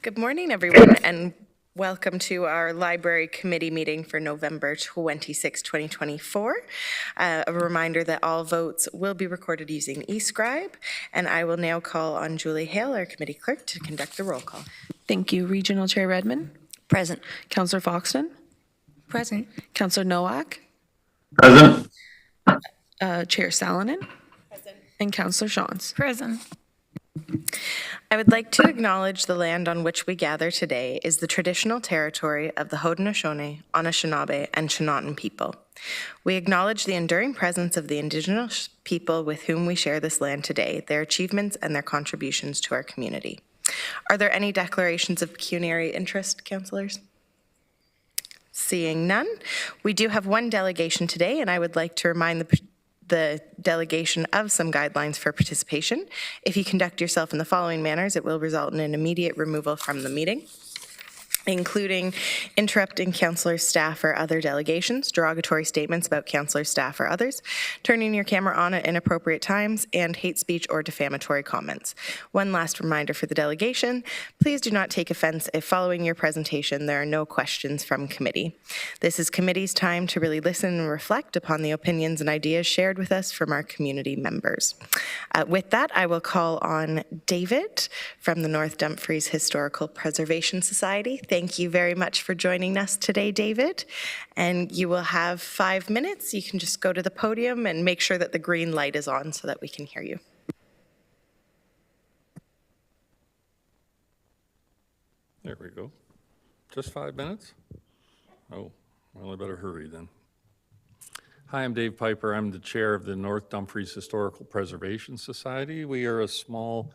Good morning, everyone, and welcome to our Library Committee meeting for November 26, 2024. A reminder that all votes will be recorded using eScribe, and I will now call on Julie Hale, our committee clerk, to conduct the roll call. Thank you. Regional Chair Redmond? Present. Councillor Foxton? Present. Councillor Nowak? Present. Chair Salonen? Present. And Councillor Shawns? Present. I would like to acknowledge the land on which we gather today is the traditional territory of the Haudenosaunee, Anishinaabe, and Chinootan people. We acknowledge the enduring presence of the Indigenous people with whom we share this land today, their achievements and their contributions to our community. Are there any declarations of pecuniary interest, councillors? Seeing none, we do have one delegation today, and I would like to remind the delegation of some guidelines for participation. If you conduct yourself in the following manners, it will result in an immediate removal from the meeting, including interrupting councillors, staff, or other delegations, derogatory statements about councillors, staff, or others, turning your camera on at inappropriate times, and hate speech or defamatory comments. One last reminder for the delegation, please do not take offense if following your presentation there are no questions from committee. This is committee's time to really listen and reflect upon the opinions and ideas shared with us from our community members. With that, I will call on David from the North Dumfries Historical Preservation Society. Thank you very much for joining us today, David. And you will have 5 minutes. You can just go to the podium and make sure that the green light is on so that we can hear you. There we go. Just 5 minutes? Oh, well, I better hurry then. Hi, I'm Dave Piper. I'm the chair of the North Dumfries Historical Preservation Society. We are a small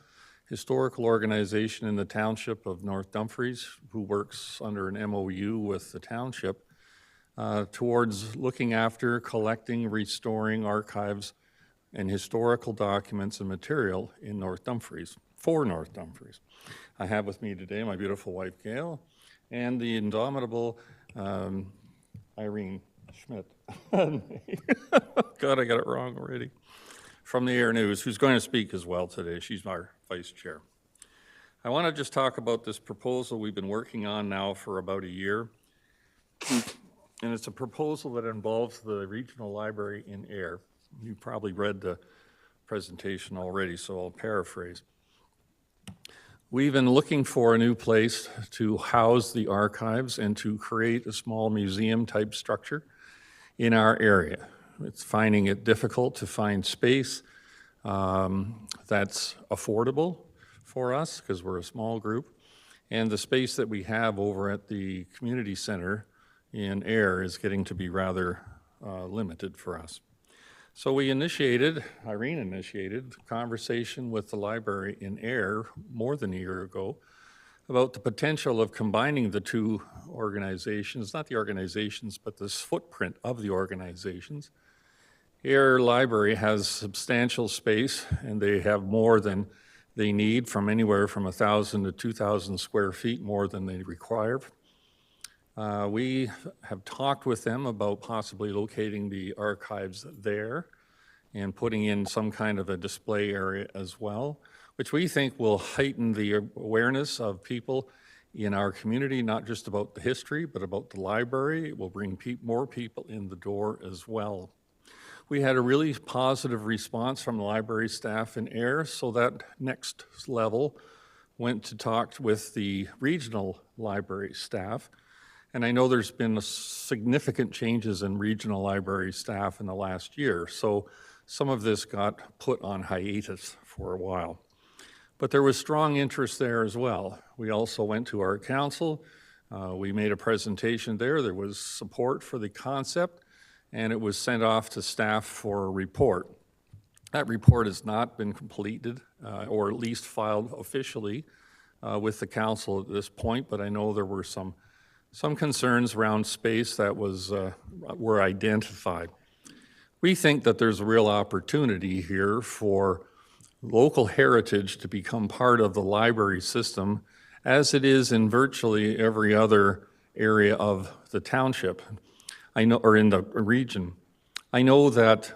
historical organization in the township of North Dumfries who works under an MOU with the township towards looking after, collecting, restoring archives and historical documents and material in North Dumfries, for North Dumfries. I have with me today my beautiful wife, Gail, and the indomitable Irene Schmidt. God, I got it wrong already. From the Air News, who's going to speak as well today. She's our vice chair. I want to just talk about this proposal we've been working on now for about a year. And it's a proposal that involves the regional library in Ayr. You probably read the presentation already, so I'll paraphrase. We've been looking for a new place to house the archives and to create a small museum type structure in our area. It's finding it difficult to find space that's affordable for us because we're a small group. And the space that we have over at the community center in Ayr is getting to be rather limited for us. So Irene initiated a conversation with the library in Ayr more than a year ago about the potential of combining the two organizations, not the organizations, but this footprint of the organizations. Ayr Library has substantial space, and they have more than they need, from anywhere from 1,000 to 2,000 square feet more than they require. We have talked with them about possibly locating the archives there and putting in some kind of a display area as well, which we think will heighten the awareness of people in our community, not just about the history, but about the library. It will bring more people in the door as well. We had a really positive response from the library staff in Ayr, so that next level went to talk with the regional library staff. And I know there's been significant changes in regional library staff in the last year, so some of this got put on hiatus for a while. But there was strong interest there as well. We also went to our council. We made a presentation there. There was support for the concept, and it was sent off to staff for a report. That report has not been completed, or at least filed officially with the council at this point, but I know there were some concerns around space that were identified. We think that there's a real opportunity here for local heritage to become part of the library system, as it is in virtually every other area of the township, or in the region. I know that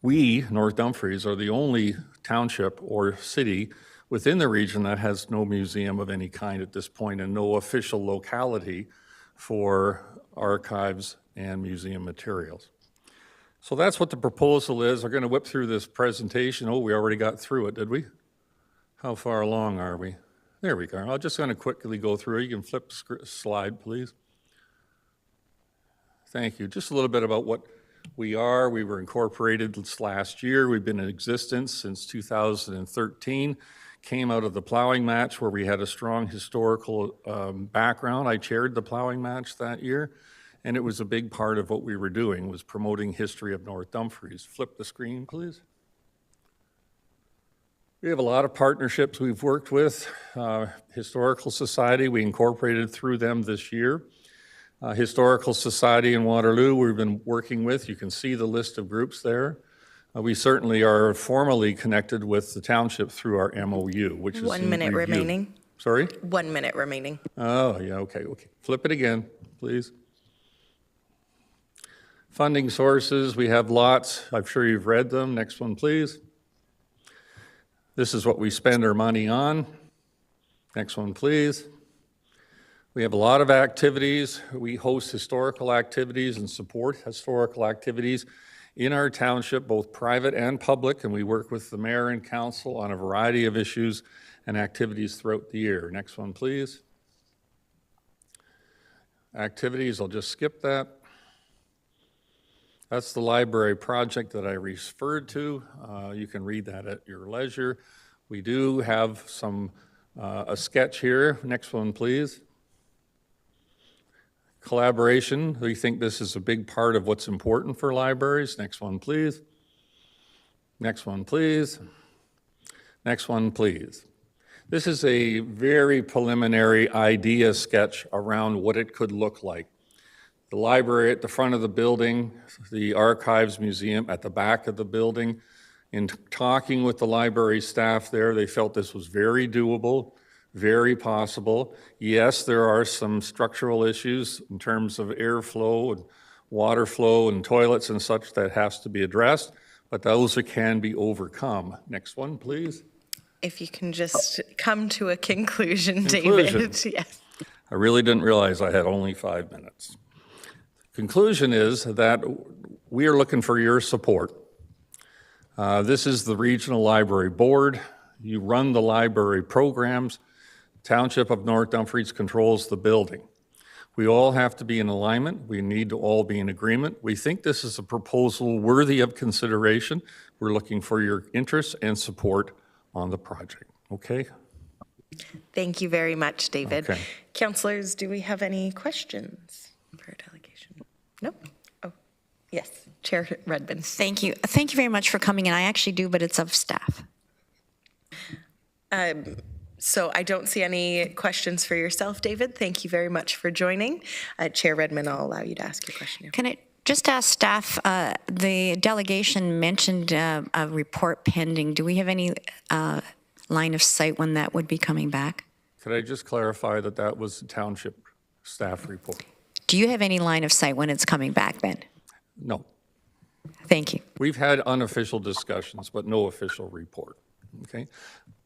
we, North Dumfries, are the only township or city within the region that has no museum of any kind at this point and no official locality for archives and museum materials. So that's what the proposal is. We're going to whip through this presentation. Oh, we already got through it, did we? How far along are we? There we go. I'm just going to quickly go through it. You can flip slide, please. Thank you. Just a little bit about what we are. We were incorporated last year. We've been in existence since 2013. Came out of the plowing match where we had a strong historical background. I chaired the plowing match that year, and it was a big part of what we were doing, was promoting history of North Dumfries. Flip the screen, please. We have a lot of partnerships we've worked with. Historical Society, we incorporated through them this year. Historical Society in Waterloo, we've been working with. You can see the list of groups there. We certainly are formally connected with the township through our MOU, which is 1 minute review. remaining. Sorry? 1 minute remaining. Oh, yeah, okay. Flip it again, please. Funding sources, we have lots. I'm sure you've read them. Next one, please. This is what we spend our money on. Next one, please. We have a lot of activities. We host historical activities and support historical activities in our township, both private and public, and we work with the mayor and council on a variety of issues and activities throughout the year. Next one, please. Activities, I'll just skip that. That's the library project that I referred to. You can read that at your leisure. We do have a sketch here. Next one, please. Collaboration, we think this is a big part of what's important for libraries. Next one, please. Next one, please. Next one, please. This is a very preliminary idea sketch around what it could look like. The library at the front of the building, the archives museum at the back of the building. In talking with the library staff there, they felt this was very doable, very possible. Yes, there are some structural issues in terms of airflow and water flow and toilets and such that has to be addressed, but those can be overcome. Next one, please. If you can just come to a conclusion, Conclusion. David. Yes. I really didn't realize I had only 5 minutes. Conclusion is that we are looking for your support. This is the Regional Library Board. You run the library programs. Township of North Dumfries controls the building. We all have to be in alignment. We need to all be in agreement. We think this is a proposal worthy of consideration. We're looking for your interest and support on the project. Okay? Thank you very much, David. Okay. Councillors, do we have any questions for our delegation? No? Oh, yes. Chair Redmond. Thank you. Thank you very much for coming in. I actually do, but it's of staff. So I don't see any questions for yourself, David. Thank you very much for joining. Chair Redmond, I'll allow you to ask your question now. Can I just ask staff, the delegation mentioned a report pending. Do we have any line of sight when that would be coming back? Could I just clarify that that was the township staff report? Do you have any line of sight when it's coming back, Ben? No. Thank you. We've had unofficial discussions, but no official report. Okay?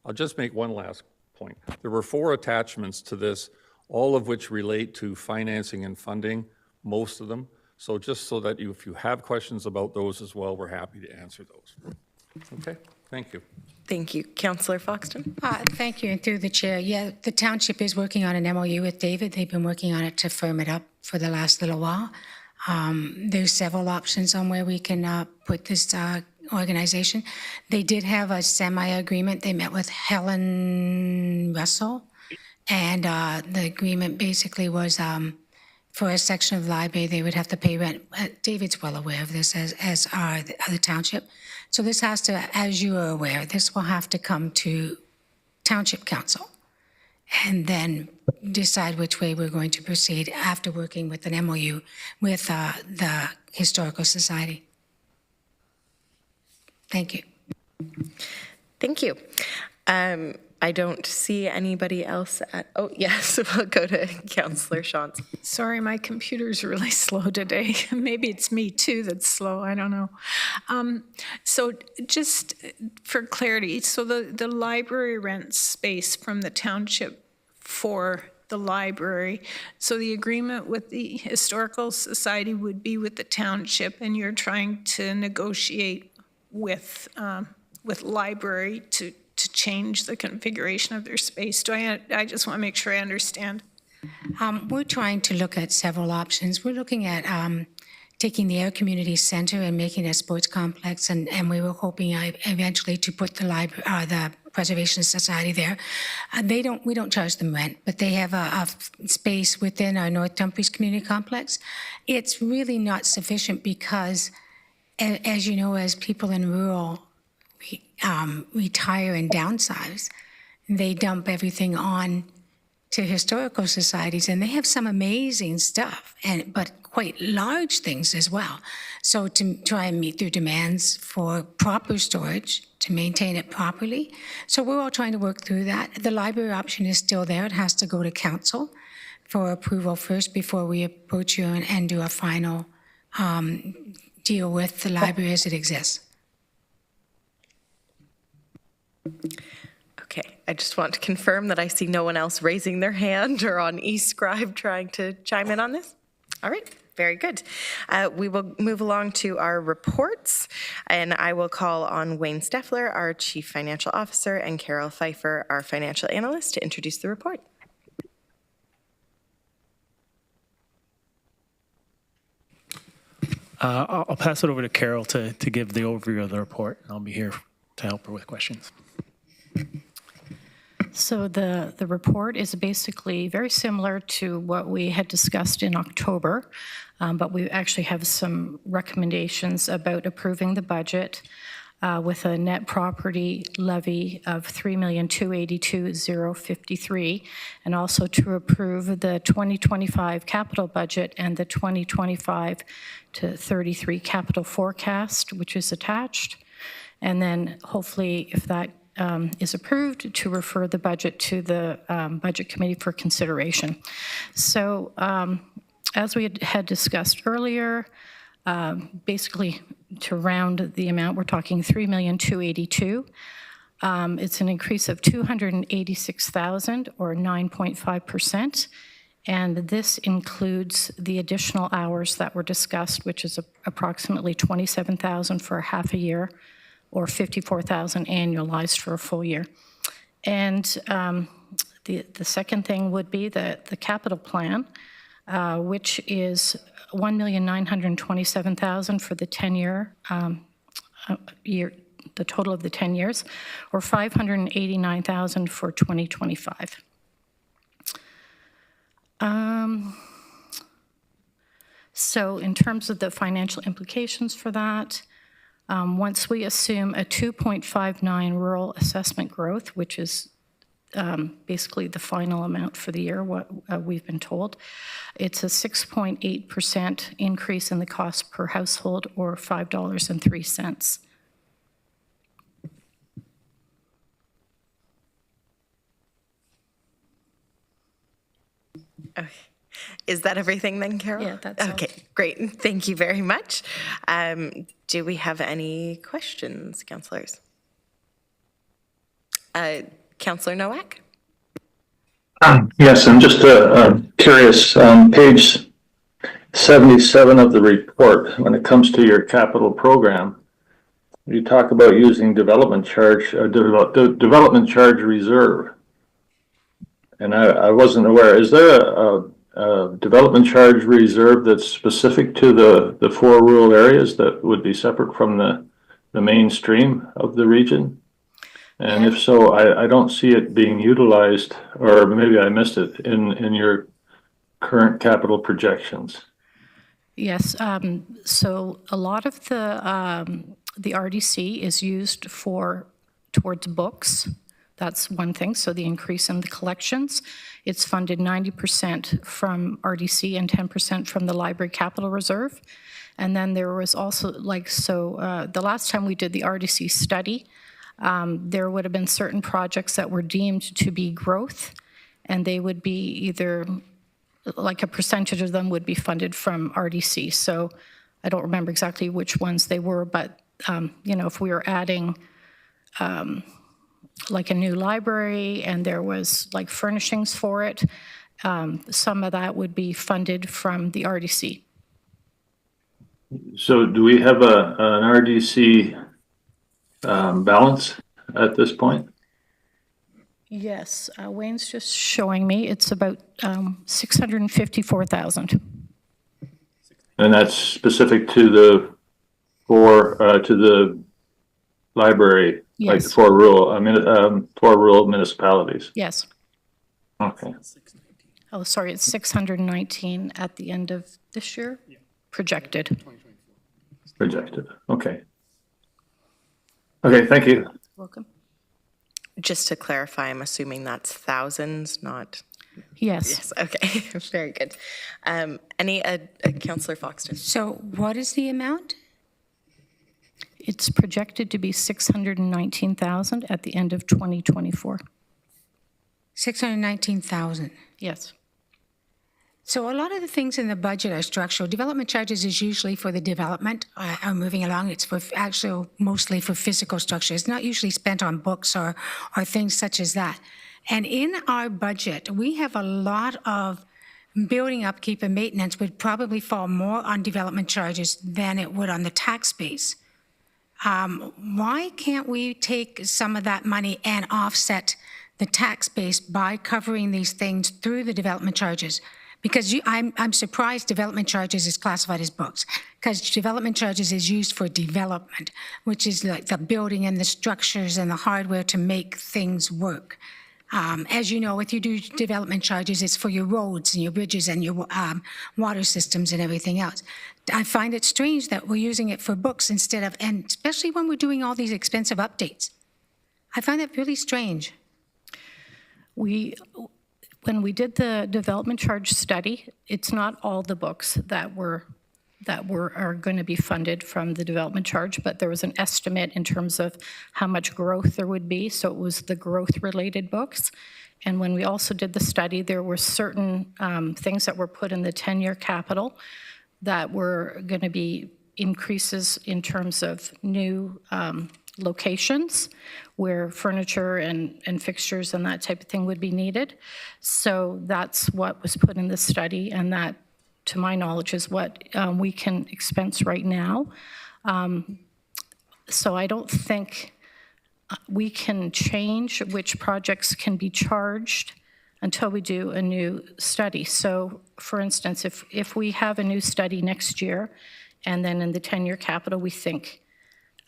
I'll just make one last point. There were 4 attachments to this, all of which relate to financing and funding, most of them. So just so that if you have questions about those as well, we're happy to answer those. Okay? Thank you. Thank you. Councillor Foxton? Thank you, and through the chair. Yeah, the township is working on an MOU with David. They've been working on it to firm it up for the last little while. There's several options on where we can put this organization. They did have a semi-agreement. They met with Helen Russell, and the agreement basically was for a section of the library, they would have to pay rent. David's well aware of this, as are the township. So this has to, as you are aware, this will have to come to Township Council and then decide which way we're going to proceed after working with an MOU with the Historical Society. Thank you. Thank you. I don't see anybody else at, oh, yes, we'll go to Councillor Shantz. Sorry, my computer's really slow today. Maybe it's me too that's slow, I don't know. So just for clarity, so the library rents space from the township for the library. So the agreement with the Historical Society would be with the township, and you're trying to negotiate with library to change the configuration of their space. I just want to make sure I understand. We're trying to look at several options. We're looking at taking the Air Community Center and making it a sports complex, and we were hoping eventually to put the Preservation Society there. We don't charge them rent, but they have a space within our North Dumfries Community Complex. It's really not sufficient because, as you know, as people in rural retire and downsize, they dump everything on to historical societies, and they have some amazing stuff, but quite large things as well. So to try and meet their demands for proper storage, to maintain it properly. So we're all trying to work through that. The library option is still there. It has to go to council for approval first before we approach you and do a final deal with the library as it exists. Okay, I just want to confirm that I see no one else raising their hand or on eScribe trying to chime in on this. All right, very good. We will move along to our reports, and I will call on Wayne Steffler, our Chief Financial Officer, and Carol Pfeiffer, our Financial Analyst, to introduce the report. I'll pass it over to Carol to give the overview of the report, and I'll be here to help her with questions. So the report is basically very similar to what we had discussed in October, but we actually have some recommendations about approving the budget with a net property levy of $3,282,053, and also to approve the 2025 capital budget and the 2025 to 33 capital forecast, which is attached. And then hopefully, if that is approved, to refer the budget to the Budget Committee for consideration. So as we had discussed earlier, basically to round the amount, we're talking $3,282,000. It's an increase of $286,000 or 9.5%. And this includes the additional hours that were discussed, which is approximately $27,000 for half a year, or $54,000 annualized for a full year. And the second thing would be the capital plan, which is $1,927,000 for the 10-year year, the total of the 10 years, or $589,000 for 2025. So in terms of the financial implications for that, once we assume a 2.59 rural assessment growth, which is basically the final amount for the year, what we've been told, it's a 6.8% increase in the cost per household, or $5.03. Okay. Is that everything then, Carol? Yeah, that's all. Okay, great. Thank you very much. Do we have any questions, councillors? Councillor Nowak? Yes, I'm just curious. Page 77 of the report, when it comes to your capital program, you talk about using development charge reserve. And I wasn't aware. Is there a development charge reserve that's specific to the 4 rural areas that would be separate from the mainstream of the region? And Yeah. if so, I don't see it being utilized, or maybe I missed it in your current capital projections. Yes, so a lot of the RDC is used towards books. That's one thing, so the increase in the collections. It's funded 90% from RDC and 10% from the Library Capital Reserve. And then there was also, the last time we did the RDC study, There would have been certain projects that were deemed to be growth, and they would be either, like a percentage of them would be funded from RDC. So I don't remember exactly which ones they were, but, if we were adding like a new library and there was like furnishings for it, some of that would be funded from the RDC. So do we have an RDC balance at this point? Yes, Wayne's just showing me, it's about 654,000. And that's specific to the library, like the Yes. four rural municipalities. Yes. Okay. Oh, sorry, it's 619 at the end of this year, projected. Projected. Okay. Okay, thank you. Welcome. Just to clarify, I'm assuming that's thousands, not, Yes. yes, okay, very good. Councillor Foxton? So what is the amount? It's projected to be 619,000 at the end of 2024. 619,000. Yes. So a lot of the things in the budget are structural. Development charges is usually for the development are moving along. It's for actually mostly for physical structure. It's not usually spent on books or things such as that. And in our budget, we have a lot of building upkeep and maintenance would probably fall more on development charges than it would on the tax base. Why can't we take some of that money and offset the tax base by covering these things through the development charges? Because I'm surprised development charges is classified as books, because development charges is used for development, which is like the building and the structures and the hardware to make things work. As you know, if you do development charges, it's for your roads and your bridges and your water systems and everything else. I find it strange that we're using it for books instead of, and especially when we're doing all these expensive updates. I find that really strange. When we did the development charge study, it's not all the books that are going to be funded from the development charge, but there was an estimate in terms of how much growth there would be. So it was the growth-related books. And when we also did the study, there were certain things that were put in the 10-year capital that were going to be increases in terms of new locations where furniture and fixtures and that type of thing would be needed. So that's what was put in the study, and that, to my knowledge, is what we can expense right now. So I don't think we can change which projects can be charged until we do a new study. So, for instance, if we have a new study next year, and then in the 10-year capital we think,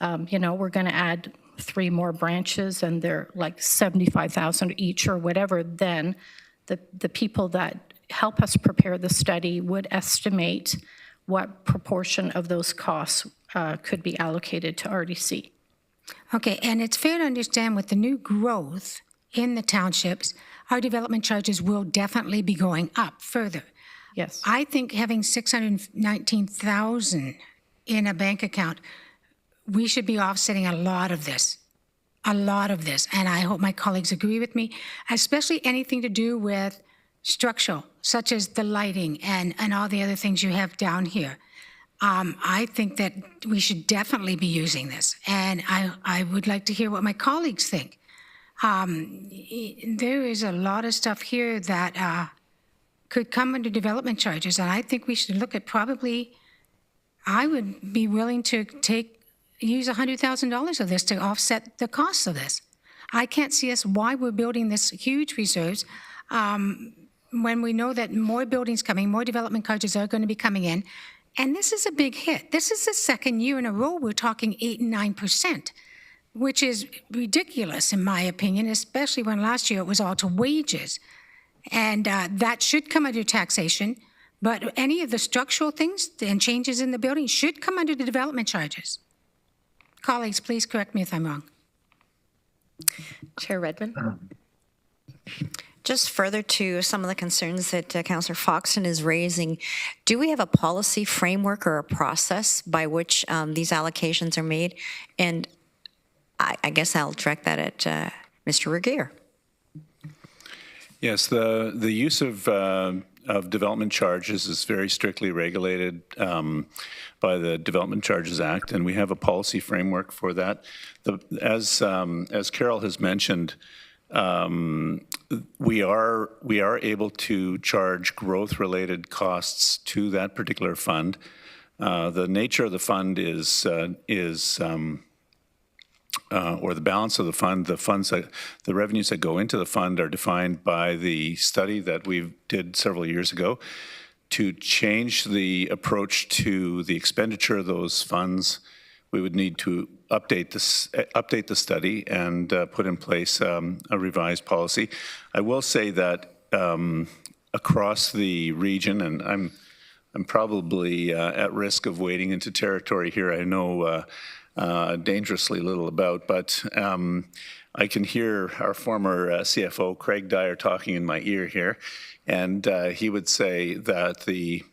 we're going to add 3 more branches and they're like 75,000 each or whatever, then the people that help us prepare the study would estimate what proportion of those costs could be allocated to RDC. Okay, and it's fair to understand with the new growth in the townships, our development charges will definitely be going up further. Yes. I think having 619,000 in a bank account, we should be offsetting a lot of this. And I hope my colleagues agree with me, especially anything to do with structural, such as the lighting and all the other things you have down here. I think that we should definitely be using this, and I would like to hear what my colleagues think. There is a lot of stuff here that could come under development charges, and I think we should look at probably, I would be willing to use $100,000 of this to offset the costs of this. I can't see us why we're building this huge reserves when we know that more buildings coming, more development charges are going to be coming in. And this is a big hit. This is the second year in a row we're talking 8 and 9%, which is ridiculous in my opinion, especially when last year it was all to wages. And that should come under taxation, but any of the structural things and changes in the building should come under the development charges. Colleagues, please correct me if I'm wrong. Chair Redmond? Just further to some of the concerns that Councillor Foxton is raising, do we have a policy framework or a process by which these allocations are made? And I guess I'll direct that at Mr. Regier. Yes, the use of development charges is very strictly regulated by the Development Charges Act, and we have a policy framework for that. As Carol has mentioned, we are able to charge growth-related costs to that particular fund. The nature of the fund is or the balance of the fund, the revenues that go into the fund are defined by the study that we did several years ago. To change the approach to the expenditure of those funds, we would need to update the study and put in place a revised policy. I will say that across the region, and I'm probably at risk of wading into territory here I know dangerously little about, but I can hear our former CFO, Craig Dyer, talking in my ear here, and he would say that the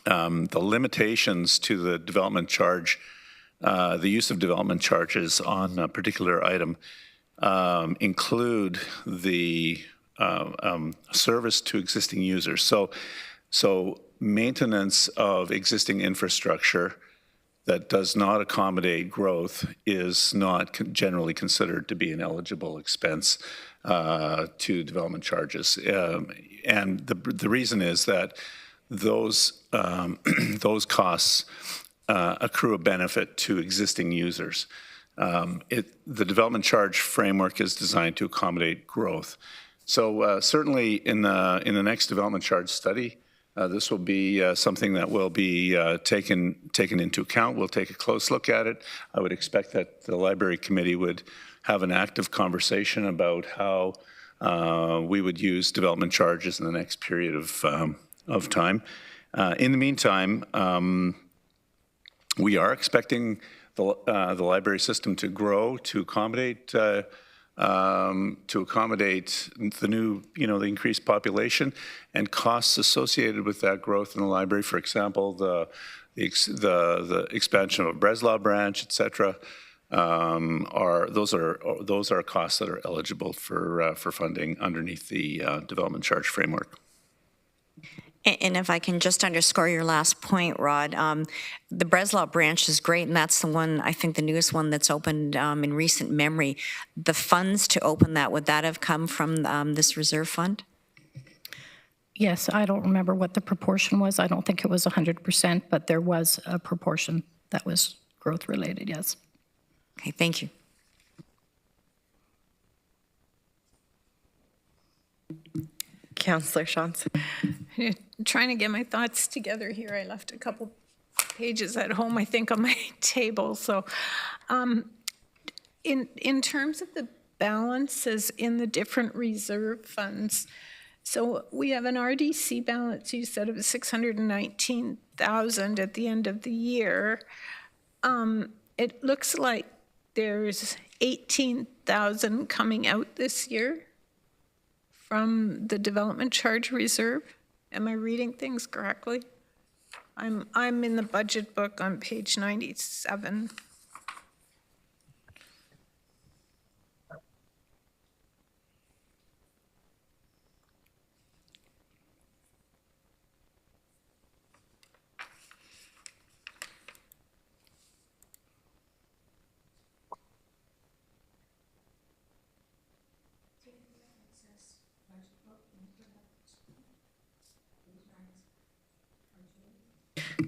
limitations to the development charge, the use of development charges on a particular item include the service to existing users. So maintenance of existing infrastructure that does not accommodate growth is not generally considered to be an eligible expense to development charges. And the reason is that those costs accrue a benefit to existing users. The development charge framework is designed to accommodate growth. So certainly in the next development charge study, this will be something that will be taken into account. We'll take a close look at it. I would expect that the Library Committee would have an active conversation about how we would use development charges in the next period of time. In the meantime, we are expecting the library system to grow to accommodate the new, the increased population and costs associated with that growth in the library. For example, the expansion of a Breslau branch, et cetera, those are costs that are eligible for funding underneath the development charge framework. And if I can just underscore your last point, Rod, the Breslau branch is great, and that's the one, I think the newest one that's opened in recent memory. The funds to open that, would that have come from this reserve fund? Yes, I don't remember what the proportion was. I don't think it was 100%, but there was a proportion that was growth related, yes. Okay, thank you. Councillor Shantz. Trying to get my thoughts together here. I left a couple pages at home, I think, on my table. So in terms of the balances in the different reserve funds, so we have an RDC balance, you said, of 619,000 at the end of the year. It looks like there's 18,000 coming out this year from the development charge reserve. Am I reading things correctly? I'm in the budget book on page 97.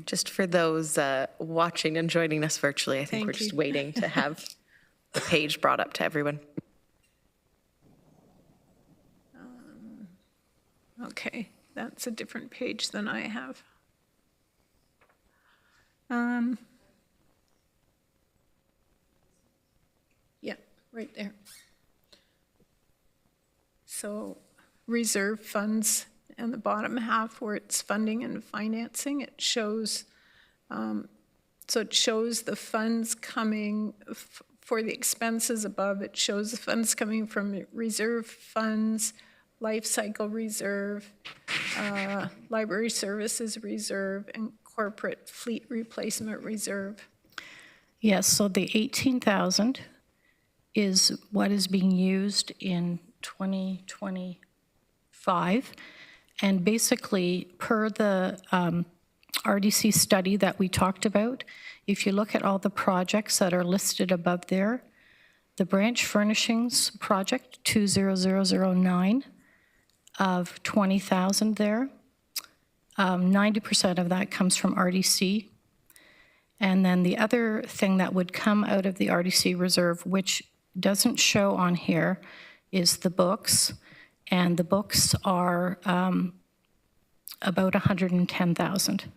Just for those watching and joining us virtually, I think we're just waiting to have the page brought up to everyone. Okay, that's a different page than I have. Yeah, right there. So reserve funds and the bottom half where it's funding and financing, it shows, so it shows the funds coming for the expenses above. It shows the funds coming from reserve funds, life cycle reserve, library services reserve, and corporate fleet replacement reserve. Yes, so the 18,000 is what is being used in 2025. And basically, per the RDC study that we talked about, if you look at all the projects that are listed above there, the branch furnishings project 20009 of 20,000 there, 90% of that comes from RDC. And then the other thing that would come out of the RDC reserve, which doesn't show on here, is the books. And the books are about 110,000,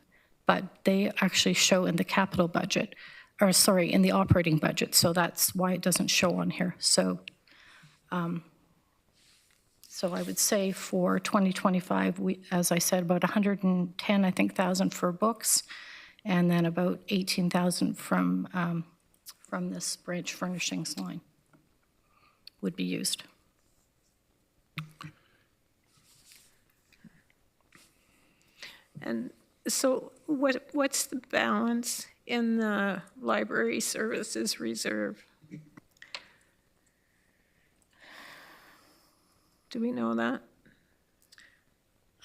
but they actually show in the capital budget, or sorry, in the operating budget. So that's why it doesn't show on here. So I would say for 2025, as I said, about 110, I think, thousand for books, and then about 18,000 from this branch furnishings line would be used. And so what's the balance in the library services reserve? Do we know that?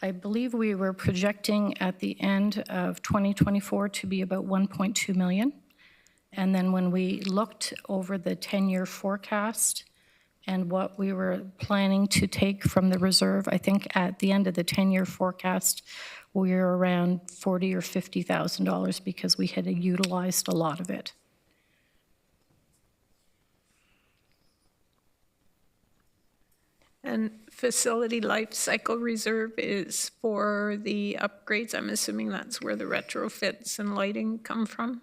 I believe we were projecting at the end of 2024 to be about 1.2 million. And then when we looked over the 10-year forecast and what we were planning to take from the reserve, I think at the end of the 10-year forecast, we were around $40,000 or $50,000 because we had utilized a lot of it. And facility life cycle reserve is for the upgrades. I'm assuming that's where the retrofits and lighting come from?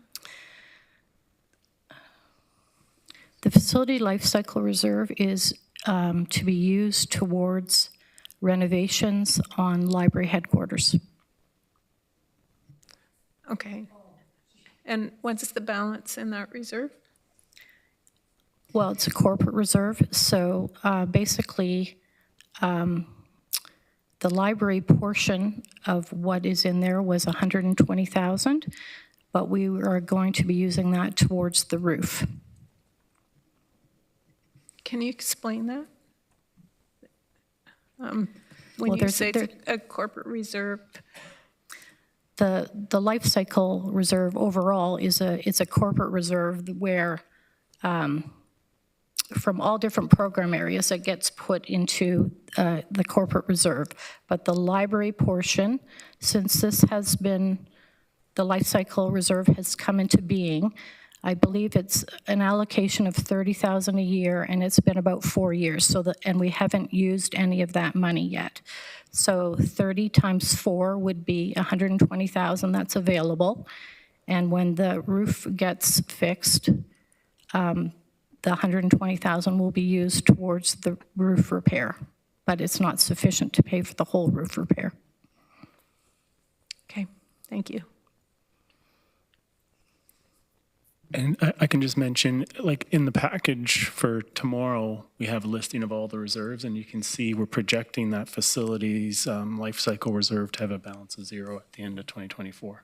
The facility life cycle reserve is to be used towards renovations on library headquarters. Okay. And what's the balance in that reserve? Well, it's a corporate reserve, so basically the library portion of what is in there was 120,000, but we are going to be using that towards the roof. Can you explain that? When Well, you say it's a corporate reserve, The life cycle reserve overall is a corporate reserve where from all different program areas it gets put into the corporate reserve. But the library portion, since this has been, the life cycle reserve has come into being, I believe it's an allocation of 30,000 a year, and it's been about 4 years. And we haven't used any of that money yet. So 30 times 4 would be 120,000 that's available. And when the roof gets fixed, the 120,000 will be used towards the roof repair, but it's not sufficient to pay for the whole roof repair. okay, thank you. And I can just mention, like in the package for tomorrow, we have a listing of all the reserves, and you can see we're projecting that facilities life cycle reserve to have a balance of 0 at the end of 2024.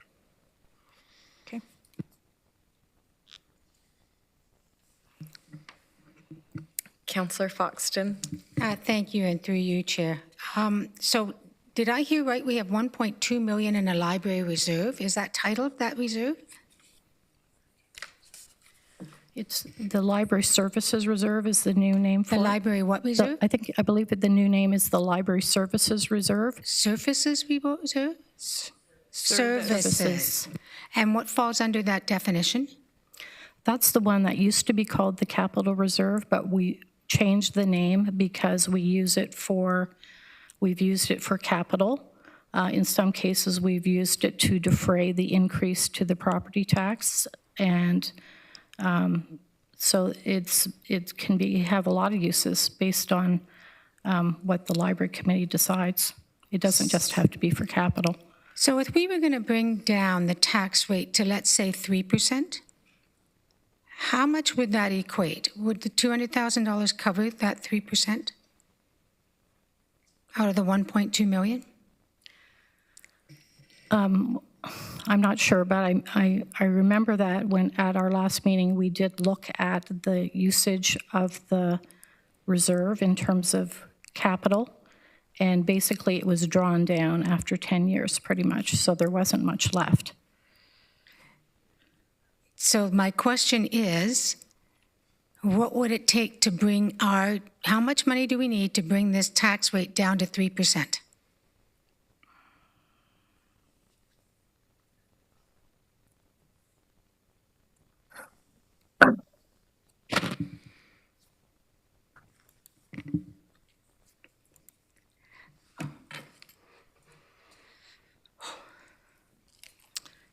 Okay. Councillor Foxton. Thank you, and through you, Chair. So did I hear right? We have 1.2 million in a library reserve. Is that titled that reserve? It's the library services reserve is the new name for The it. library what reserve? I believe that the new name is the library services reserve. Surfaces reserve? Services. And what falls under that definition? That's the one that used to be called the capital reserve, but we changed the name because we've used it for capital. In some cases, we've used it to defray the increase to the property tax, and so it can have a lot of uses based on what the library committee decides. It doesn't just have to be for capital. So if we were going to bring down the tax rate to, let's say, 3%, how much would that equate? Would the $200,000 cover that 3% out of the 1.2 million? I'm not sure, but I remember that when at our last meeting, we did look at the usage of the reserve in terms of capital, and basically it was drawn down after 10 years pretty much, so there wasn't much left. So my question is, what would it take to bring how much money do we need to bring this tax rate down to 3%?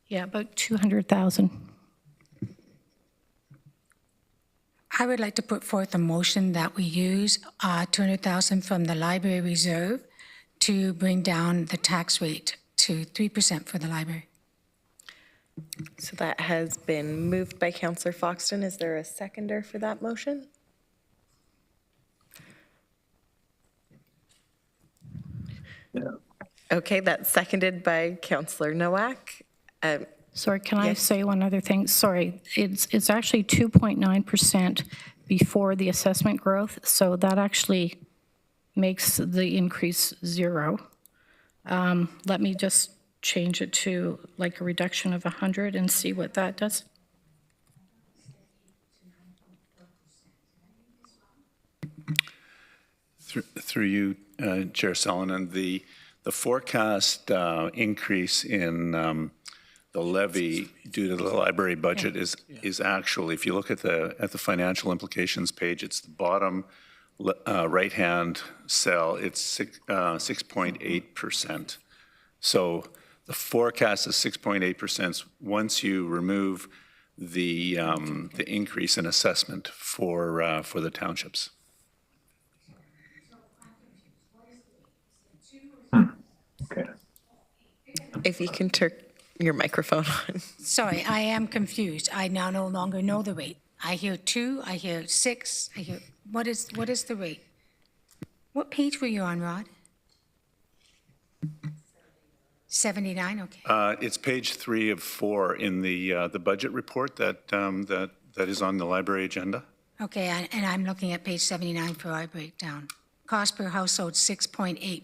Yeah, about 200,000. I would like to put forth a motion that we use 200,000 from the library reserve to bring down the tax rate to 3% for the library. So that has been moved by Councillor Foxton. Is there a seconder for that motion? Yeah. Okay, that's seconded by Councillor Nowak. Sorry, can I Yes. say one other thing? Sorry, it's actually 2.9% before the assessment growth, so that actually makes the increase 0. Let me just change it to like a reduction of 100 and see what that does. Through you, Chair Salonen, the forecast increase in the levy due to the library budget is actually, if you look at the financial implications page, it's the bottom right-hand cell, it's 6.8%. So the forecast is 6.8% once you remove the increase in assessment for the townships. Okay. If you can turn your microphone on. Sorry, I am confused. I now no longer know the rate. I hear 2, I hear 6, I hear, what is the rate? What page were you on, Rod? 79, okay. It's page 3 of 4 in the budget report that is on the library agenda. Okay, and I'm looking at page 79 for our breakdown. Cost per household, $6.80.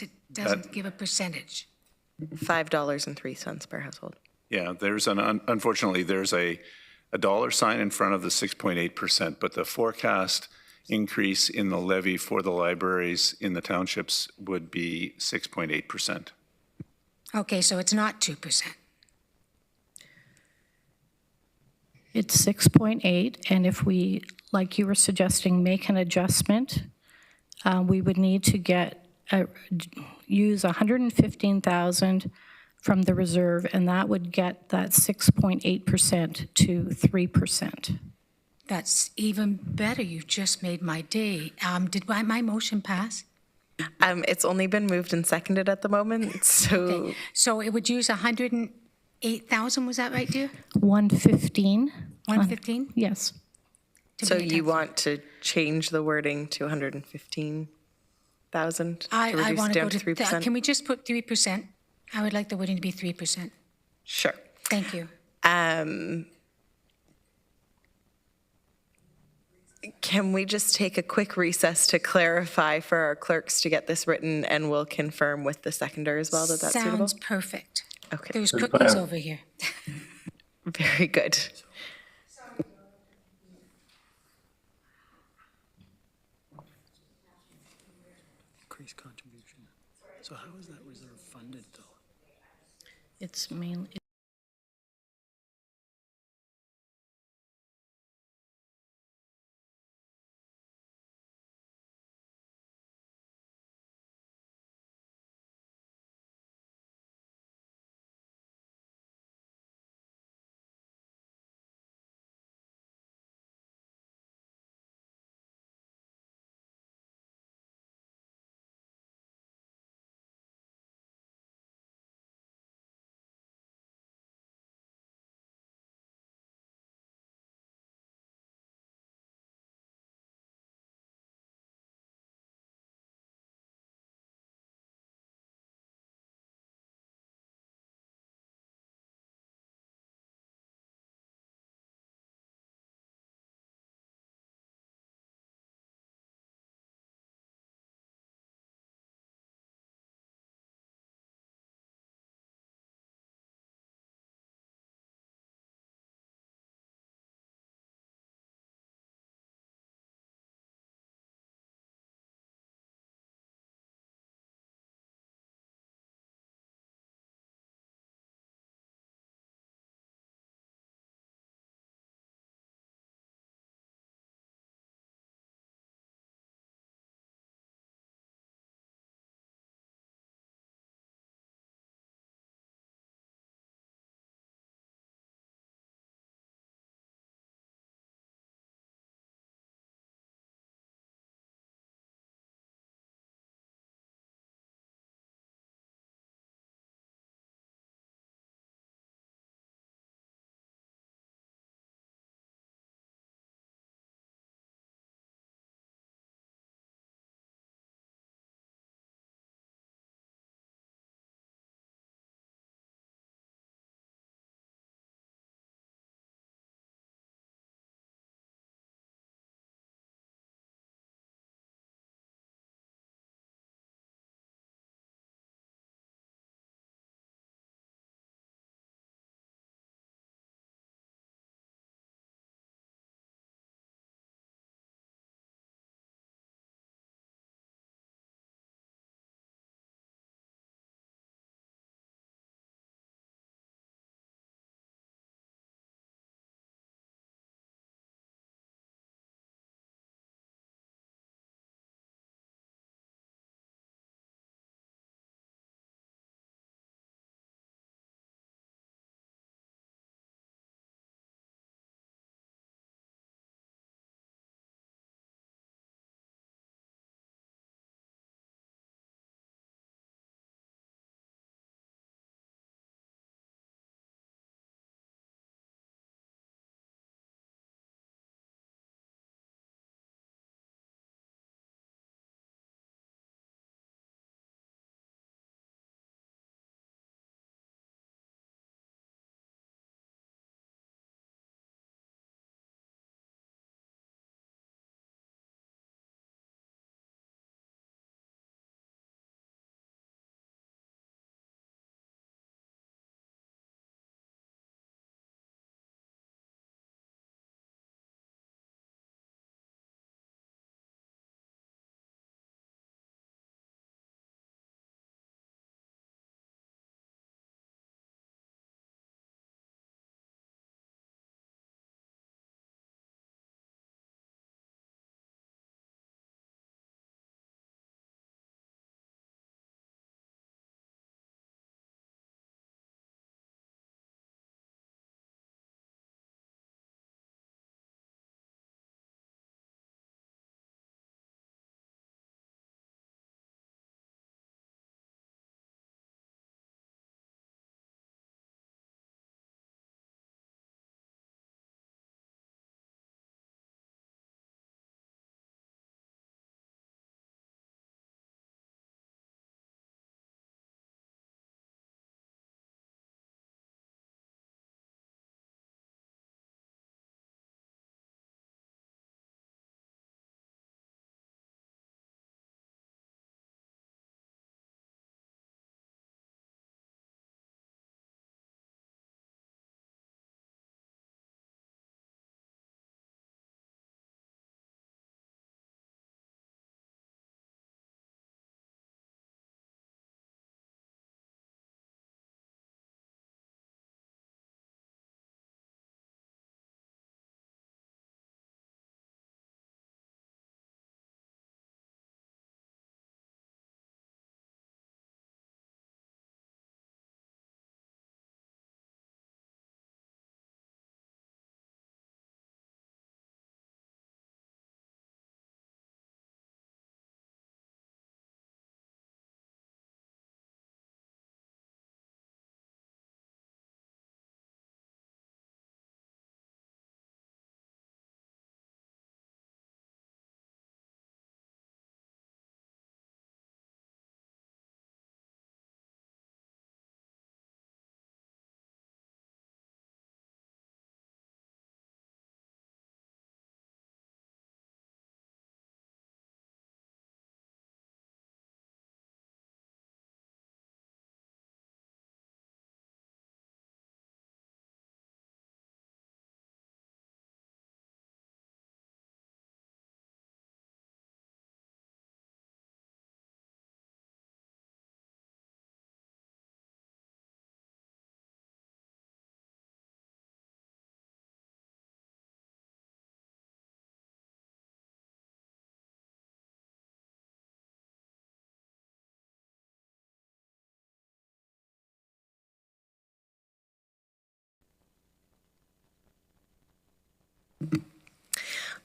It doesn't give a percentage. $5.03 per household. Yeah, unfortunately, there's a dollar sign in front of the 6.8%, but the forecast increase in the levy for the libraries in the townships would be 6.8%. Okay, so it's not 2%. It's 6.8, and if we, like you were suggesting, make an adjustment, we would need to use 115,000 from the reserve, and that would get that 6.8% to 3%. That's even better. You just made my day. Did my motion pass? It's only been moved and seconded at the moment, so Okay, so it would use 108,000, was that right, dear? 115. 115? Yes. so you want to change the wording to 115,000 to I reduce want it to down go to to, 3%? can we just put 3%? I would like the wording to be 3%. Sure. Thank you. Can we just take a quick recess to clarify for our clerks to get this written, and we'll confirm with the seconder as well that that's suitable? Sounds perfect. Okay, There's cookies over here. very good. Increased contribution. So how is that reserve funded, though? It's mainly,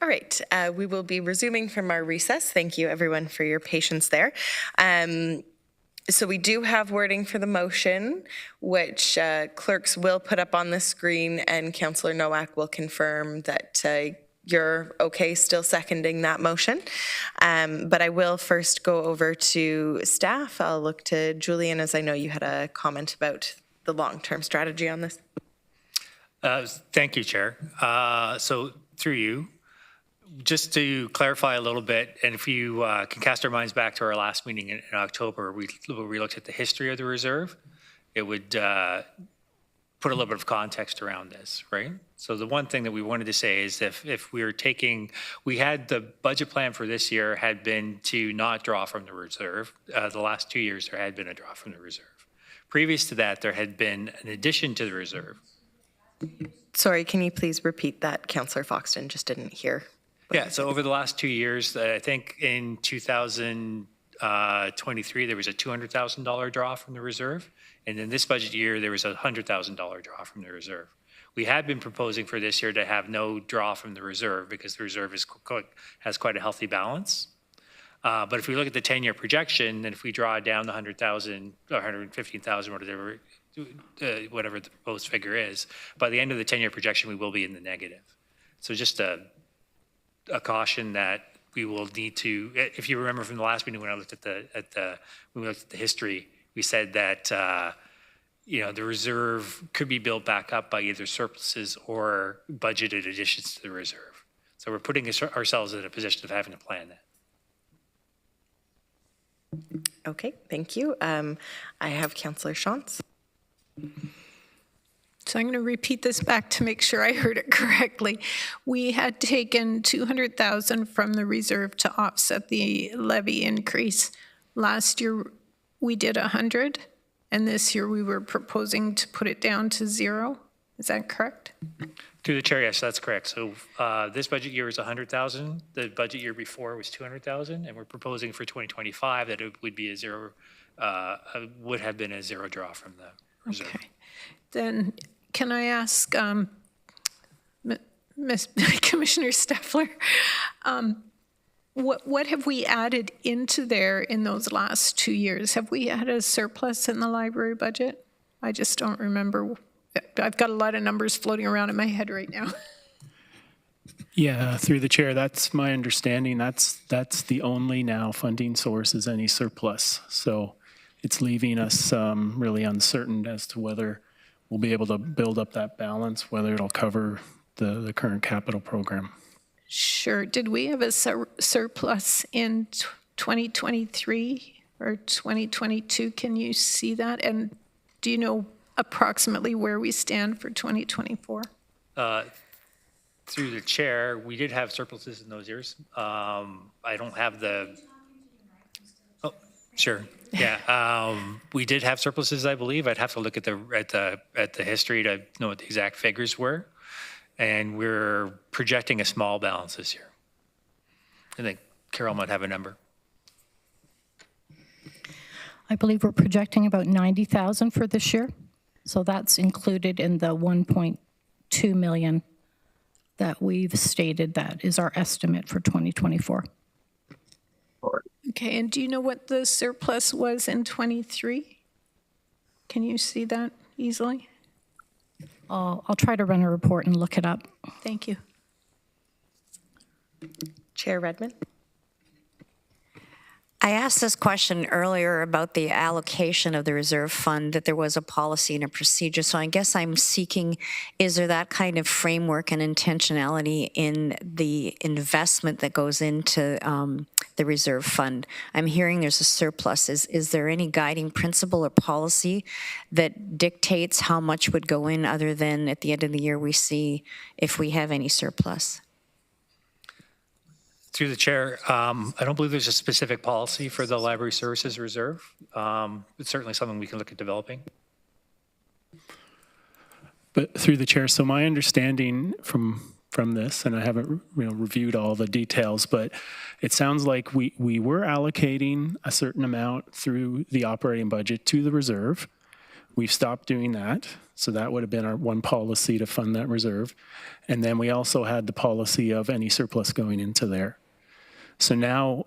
All right, we will be resuming from our recess. Thank you, everyone, for your patience there. So we do have wording for the motion, which clerks will put up on the screen, and Councillor Nowak will confirm that you're okay still seconding that motion. But I will first go over to staff. I'll look to Julian, as I know you had a comment about the long-term strategy on this. Thank you, Chair. So through you, just to clarify a little bit, and if you can cast our minds back to our last meeting in October, we looked at the history of the reserve. It would put a little bit of context around this, right? So the one thing that we wanted to say is if we had the budget plan for this year had been to not draw from the reserve. The last 2 years there had been a draw from the reserve. Previous to that, there had been an addition to the reserve. Sorry, can you please repeat that? Councillor Foxton just didn't hear. Yeah, so over the last 2 years, I think in 2023, there was a $200,000 draw from the reserve. And in this budget year, there was a $100,000 draw from the reserve. We had been proposing for this year to have no draw from the reserve because the reserve has quite a healthy balance. But if we look at the 10-year projection, and if we draw down the 100,000 or 115,000, whatever the proposed figure is, by the end of the 10-year projection, we will be in the negative. So just a caution that we will need to. If you remember from the last meeting when I looked at the history, we said that the reserve could be built back up by either surpluses or budgeted additions to the reserve. So we're putting ourselves in a position of having to plan that. Okay, thank you. I have Councillor Shantz. So I'm going to repeat this back to make sure I heard it correctly. We had taken $200,000 from the reserve to offset the levy increase. Last year we did 100, and this year we were proposing to put it down to 0. Is that correct? Through the chair, yes, that's correct. So this budget year is 100,000. The budget year before was 200,000, and we're proposing for 2025 that it would be a zero, would have been a zero draw from the reserve. Okay. Then can I ask Commissioner Steffler, what have we added into there in those last 2 years? Have we had a surplus in the library budget? I just don't remember. I've got a lot of numbers floating around in my head right now. Yeah, through the chair, that's my understanding. That's the only now funding source is any surplus. So it's leaving us really uncertain as to whether we'll be able to build up that balance, whether it'll cover the current capital program. Sure. Did we have a surplus in 2023 or 2022? Can you see that? And do you know approximately where we stand for 2024? Through the chair, we did have surpluses in those years. I don't have the. Oh, sure. Yeah, we did have surpluses, I believe. I'd have to look at the history to know what the exact figures were, and we're projecting a small balance this year. I think Carol might have a number. I believe we're projecting about 90,000 for this year. So that's included in the 1.2 million that we've stated that is our estimate for 2024. Okay, and do you know what the surplus was in 23? Can you see that easily? I'll try to run a report and look it up. Thank you. Chair Redmond. I asked this question earlier about the allocation of the reserve fund, that there was a policy and a procedure. So I guess I'm seeking, is there that kind of framework and intentionality in the investment that goes into the reserve fund? I'm hearing there's a surplus. Is there any guiding principle or policy that dictates how much would go in, other than at the end of the year we see if we have any surplus? Through the chair, I don't believe there's a specific policy for the library services reserve. It's certainly something we can look at developing. But through the chair, so my understanding from this, and I haven't reviewed all the details, but it sounds like we were allocating a certain amount through the operating budget to the reserve. We've stopped doing that. So that would have been our one policy to fund that reserve. And then we also had the policy of any surplus going into there. So now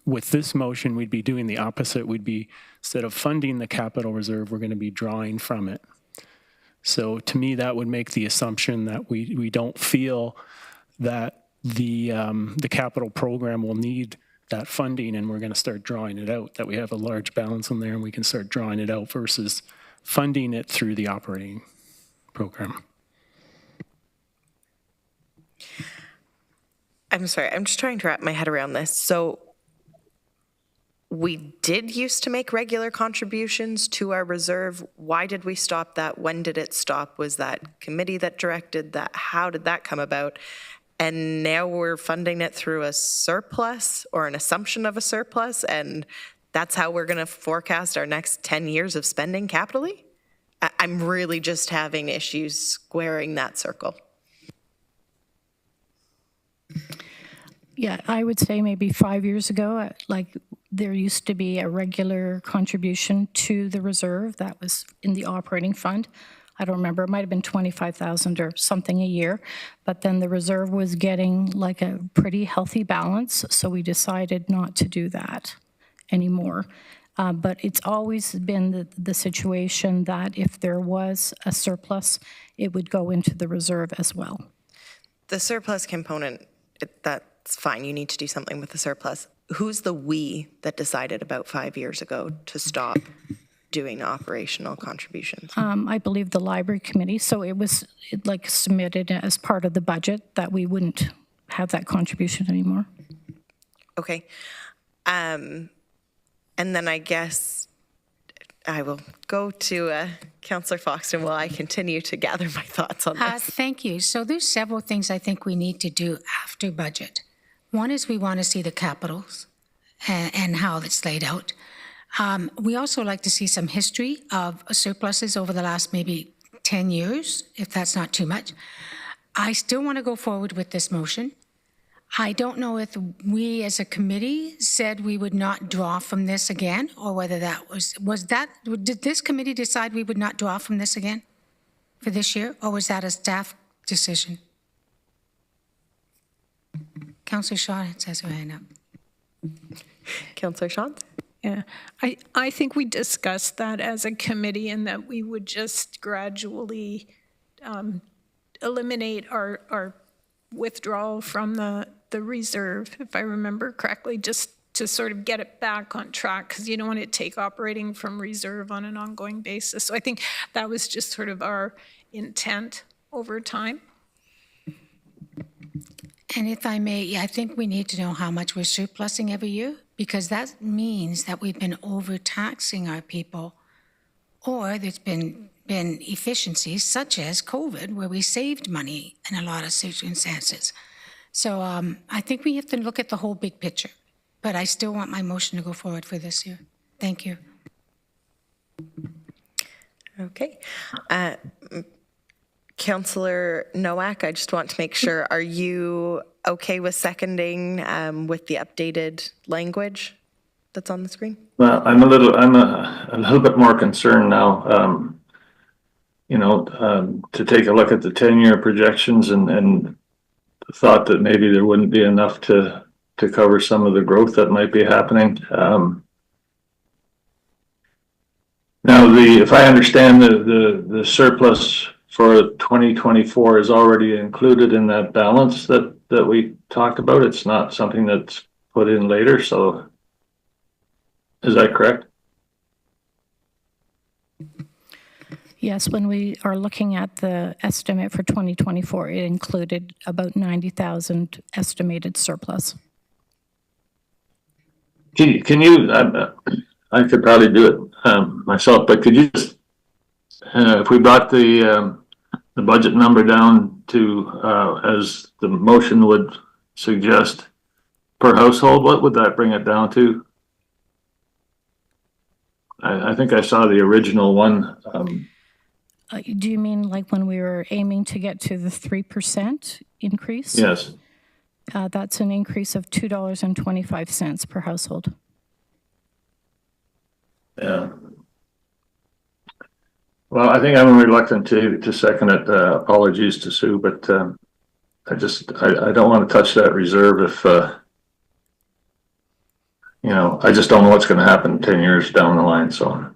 with this motion, we'd be doing the opposite. We'd be, instead of funding the capital reserve, we're going to be drawing from it. So to me, that would make the assumption that we don't feel that the capital program will need that funding and we're going to start drawing it out, that we have a large balance in there and we can start drawing it out versus funding it through the operating program. I'm sorry, I'm just trying to wrap my head around this. So we did used to make regular contributions to our reserve. Why did we stop that? When did it stop? Was that committee that directed that? How did that come about? And now we're funding it through a surplus or an assumption of a surplus, and that's how we're going to forecast our next 10 years of spending capitally? I'm really just having issues squaring that circle. Yeah, I would say maybe 5 years ago, like there used to be a regular contribution to the reserve that was in the operating fund. I don't remember, it might have been 25,000 or something a year, but then the reserve was getting like a pretty healthy balance, so we decided not to do that anymore. But it's always been the situation that if there was a surplus, it would go into the reserve as well. The surplus component, that's fine, you need to do something with the surplus. Who's the we that decided about 5 years ago to stop doing operational contributions? I believe the library committee, so it was like submitted as part of the budget that we wouldn't have that contribution anymore. Okay. And then I guess I will go to Councillor Foxton while I continue to gather my thoughts on this. Thank you. So there's several things I think we need to do after budget. One is we want to see the capitals and how it's laid out. We also like to see some history of surpluses over the last maybe 10 years, if that's not too much. I still want to go forward with this motion. I don't know if we as a committee said we would not draw from this again, or whether that did this committee decide we would not draw from this again for this year, or was that a staff decision? Councillor Shaw has her hand up. Councillor Shaw? Yeah, I think we discussed that as a committee and that we would just gradually eliminate our withdrawal from the reserve, if I remember correctly, just to sort of get it back on track, because you don't want to take operating from reserve on an ongoing basis. So I think that was just sort of our intent over time. And if I may, I think we need to know how much we're surplusing every year, because that means that we've been overtaxing our people, or there's been efficiencies such as COVID, where we saved money in a lot of circumstances. So I think we have to look at the whole big picture, but I still want my motion to go forward for this year. Thank you. Okay. Councillor Nowak, I just want to make sure, are you okay with seconding with the updated language that's on the screen? Well, I'm a little bit more concerned now. To take a look at the 10-year projections and thought that maybe there wouldn't be enough to cover some of the growth that might be happening. Now, if I understand the surplus for 2024 is already included in that balance that we talked about. It's not something that's put in later. So is that correct? Yes, when we are looking at the estimate for 2024, it included about 90,000 estimated surplus. Can you, I could probably do it myself, but could you just, if we brought the budget number down to, as the motion would suggest, per household, what would that bring it down to? I think I saw the original one. Do you mean like when we were aiming to get to the 3% increase? Yes. That's an increase of $2.25 per household. Yeah. Well, I think I'm reluctant to second it. Apologies to Sue, but I don't want to touch that reserve if, I just don't know what's going to happen 10 years down the line. So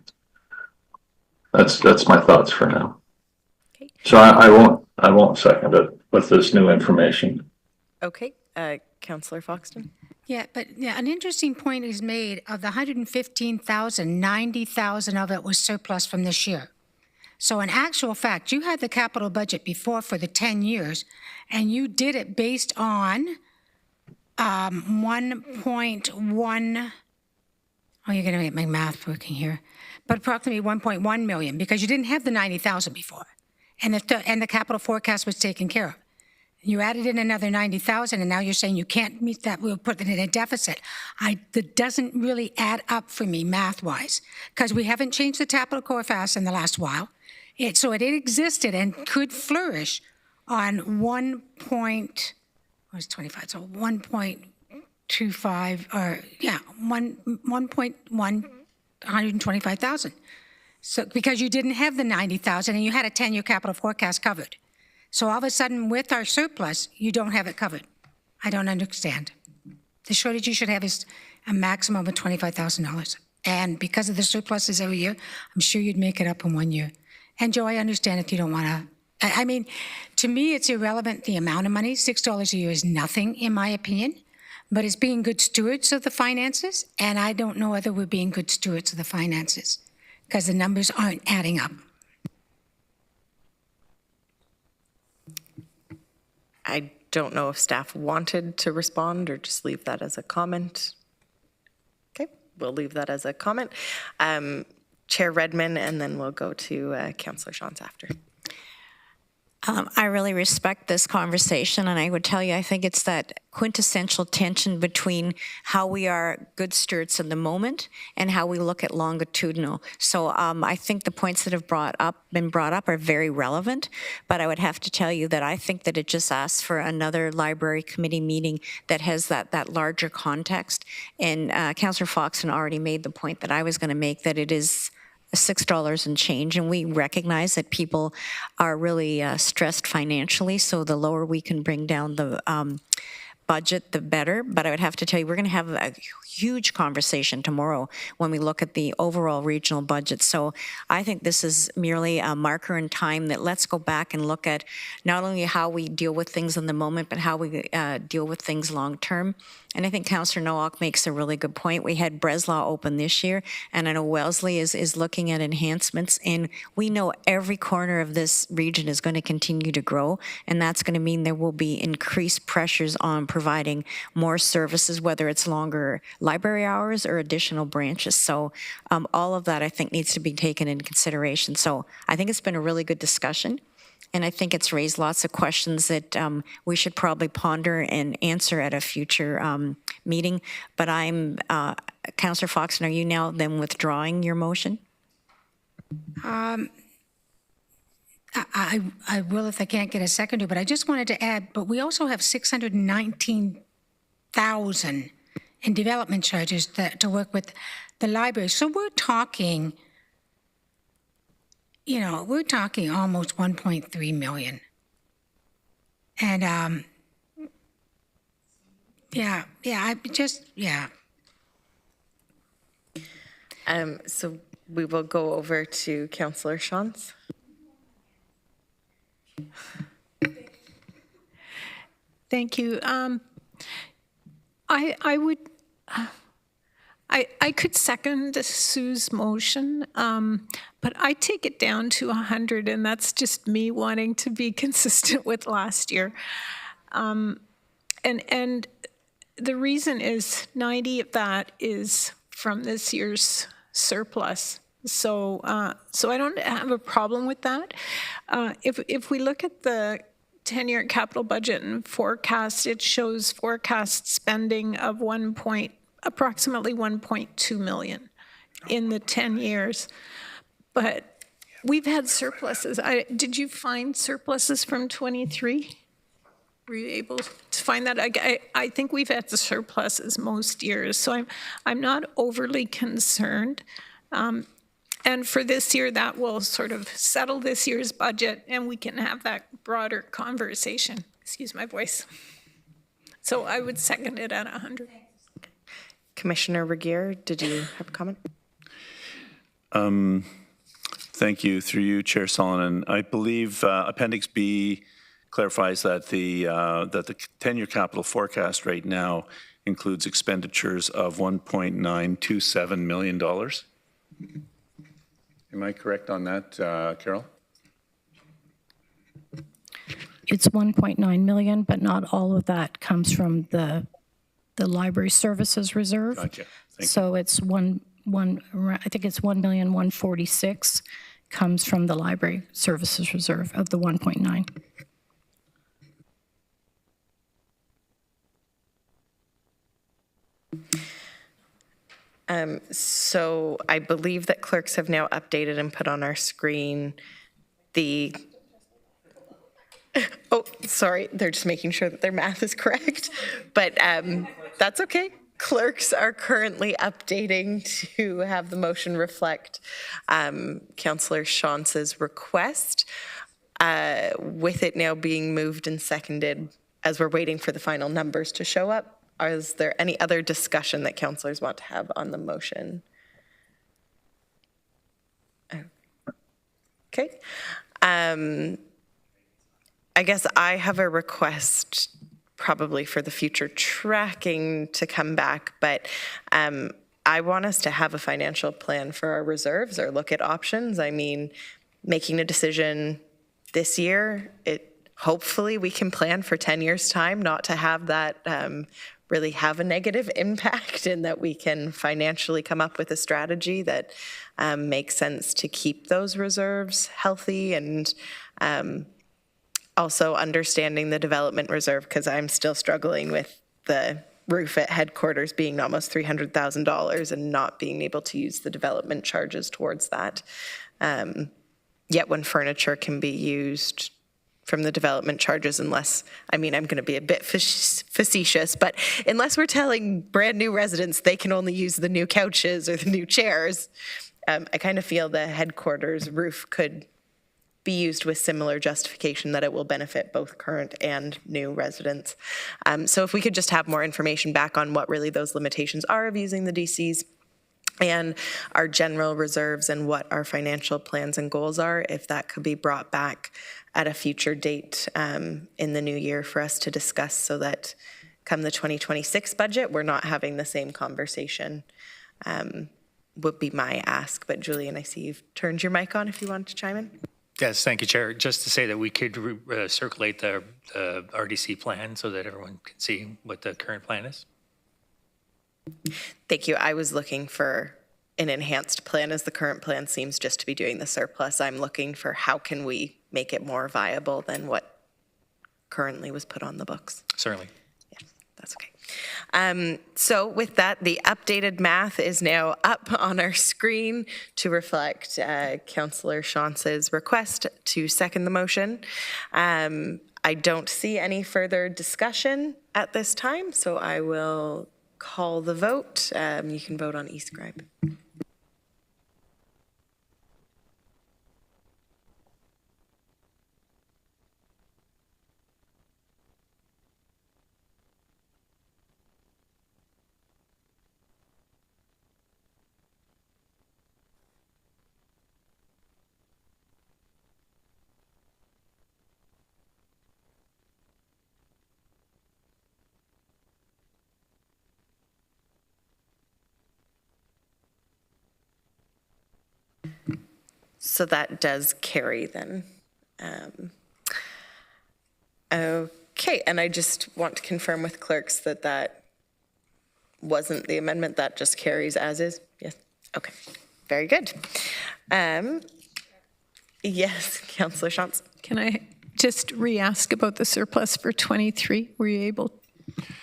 that's my thoughts for now. Okay. So I won't second it with this new information. Okay, Councillor Foxton. Yeah, but yeah, an interesting point is made of the 115,000, 90,000 of it was surplus from this year. So in actual fact, you had the capital budget before for the 10 years, and you did it based on 1.1, oh, you're going to get my math working here, but approximately 1.1 million, because you didn't have the 90,000 before, and the capital forecast was taken care of. You added in another 90,000, and now you're saying you can't meet that, we'll put it in a deficit. That doesn't really add up for me math-wise, because we haven't changed the capital forecast in the last while. So it existed and could flourish on 1.25, so 1.25, or yeah, 125,000. So because you didn't have the 90,000 and you had a 10-year capital forecast covered. So all of a sudden, with our surplus, you don't have it covered. I don't understand. The shortage you should have is a maximum of $25,000. And because of the surpluses every year, I'm sure you'd make it up in 1 year. And Joe, I understand if you don't want to. I mean, to me, it's irrelevant the amount of money. $6 a year is nothing, in my opinion. But it's being good stewards of the finances. And I don't know whether we're being good stewards of the finances, because the numbers aren't adding up. I don't know if staff wanted to respond or just leave that as a comment. Okay, we'll leave that as a comment. Chair Redmond, and then we'll go to Councillor Shantz after. I really respect this conversation, and I would tell you, I think it's that quintessential tension between how we are good stewards in the moment and how we look at longitudinal. So I think the points that have been brought up are very relevant, but I would have to tell you that I think that it just asks for another library committee meeting that has that larger context. And Councillor Foxton already made the point that I was going to make, that it is $6 and change, and we recognize that people are really stressed financially, so the lower we can bring down the budget, the better. But I would have to tell you, we're going to have a huge conversation tomorrow when we look at the overall regional budget. So I think this is merely a marker in time that let's go back and look at not only how we deal with things in the moment, but how we deal with things long term. And I think Councillor Nowak makes a really good point. We had Breslau open this year, and I know Wellesley is looking at enhancements, and we know every corner of this region is going to continue to grow, and that's going to mean there will be increased pressures on providing more services, whether it's longer library hours or additional branches. So all of that, I think, needs to be taken into consideration. So I think it's been a really good discussion. And I think it's raised lots of questions that we should probably ponder and answer at a future meeting. But Councillor Foxton, are you now then withdrawing your motion? I will if I can't get a seconder, but I just wanted to add, but we also have 619,000 in development charges to work with the library. So we're talking, we're talking almost 1.3 million. And yeah. So we will go over to Councillor Shantz. Thank you. I could second Sue's motion, but I take it down to 100, and that's just me wanting to be consistent with last year. And the reason is 90 of that is from this year's surplus. So I don't have a problem with that. If we look at the 10-year capital budget and forecast, it shows forecast spending of approximately 1.2 million in the 10 years. But we've had surpluses. Did you find surpluses from 23? Were you able to find that? I think we've had the surpluses most years, so I'm not overly concerned. And And for this year, that will sort of settle this year's budget, and we can have that broader conversation. Excuse my voice. So I would second it at 100. Commissioner Regier, did you have a comment? Thank you. Through you, Chair Solonen. I believe Appendix B clarifies that the 10-year capital forecast right now includes expenditures of $1.927 million. Am I correct on that, Carol? It's 1.9 million, but not all of that comes from the library services reserve. Gotcha. Thank So it's I think it's 1,146,000 comes from the library services reserve of the 1.9. So I believe that clerks have now updated and put on our screen the, oh, sorry, they're just making sure that their math is correct, but that's okay. Clerks are currently updating to have the motion reflect Councillor Chance's request, with it now being moved and seconded as we're waiting for the final numbers to show up. Is there any other discussion that councillors want to have on the motion? Okay. I guess I have a request probably for the future tracking to come back, but I want us to have a financial plan for our reserves or look at options. I mean, making a decision this year, hopefully we can plan for 10 years' time not to have that really have a negative impact, and that we can financially come up with a strategy that makes sense to keep those reserves healthy, and also understanding the development reserve, because I'm still struggling with the roof at headquarters being almost $300,000 and not being able to use the development charges towards that. Yet when furniture can be used from the development charges, unless, I mean, I'm going to be a bit facetious, but unless we're telling brand new residents they can only use the new couches or the new chairs, I kind of feel the headquarters roof could be used with similar justification that it will benefit both current and new residents. So if we could just have more information back on what really those limitations are of using the DCs and our general reserves and what our financial plans and goals are, if that could be brought back at a future date in the new year for us to discuss, so that come the 2026 budget, we're not having the same conversation, would be my ask. But Julian, I see you've turned your mic on if you want to chime in. Yes, thank you, Chair. Just to say that we could circulate the RDC plan so that everyone can see what the current plan is. Thank you. I was looking for an enhanced plan, as the current plan seems just to be doing the surplus. I'm looking for how can we make it more viable than what currently was put on the books. Certainly. Yes, that's okay. So with that, the updated math is now up on our screen to reflect Councillor Chance's request to second the motion. I don't see any further discussion at this time, so I will call the vote. You can vote on e-scribe. So that does carry then. Okay, and I just want to confirm with clerks that that wasn't the amendment, that just carries as is? Yes, okay, very good. Yes, Councillor Chance. Can I just re-ask about the surplus for 23? Were you able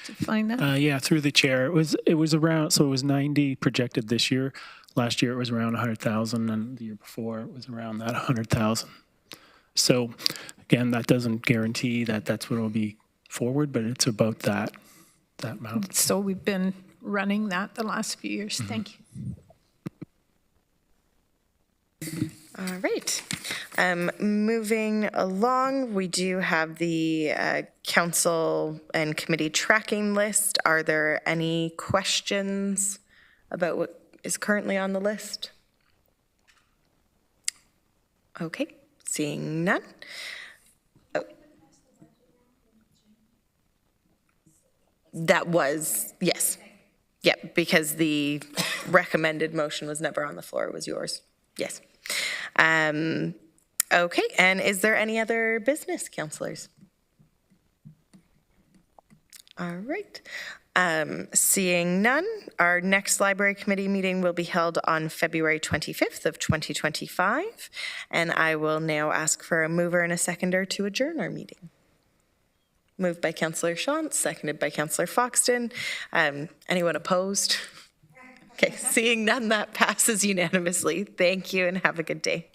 to find that? Yeah, through the chair. It was around, so it was 90 projected this year. Last year it was around 100,000, and the year before it was around that 100,000. So again, that doesn't guarantee that that's what will be forward, but it's about that amount. So we've been running that the last few years. Thank you. All right. Moving along, we do have the council and committee tracking list. Are there any questions about what is currently on the list? Okay, seeing none. Oh. That was, yes. Yep, because the recommended motion was never on the floor, it was yours. Yes. Okay, and is there any other business, councillors? All right. Seeing none, our next library committee meeting will be held on February 25th of 2025, and I will now ask for a mover and a seconder to adjourn our meeting. Moved by Councillor Shantz, seconded by Councillor Foxton. Anyone opposed? Okay, seeing none, that passes unanimously. Thank you and have a good day.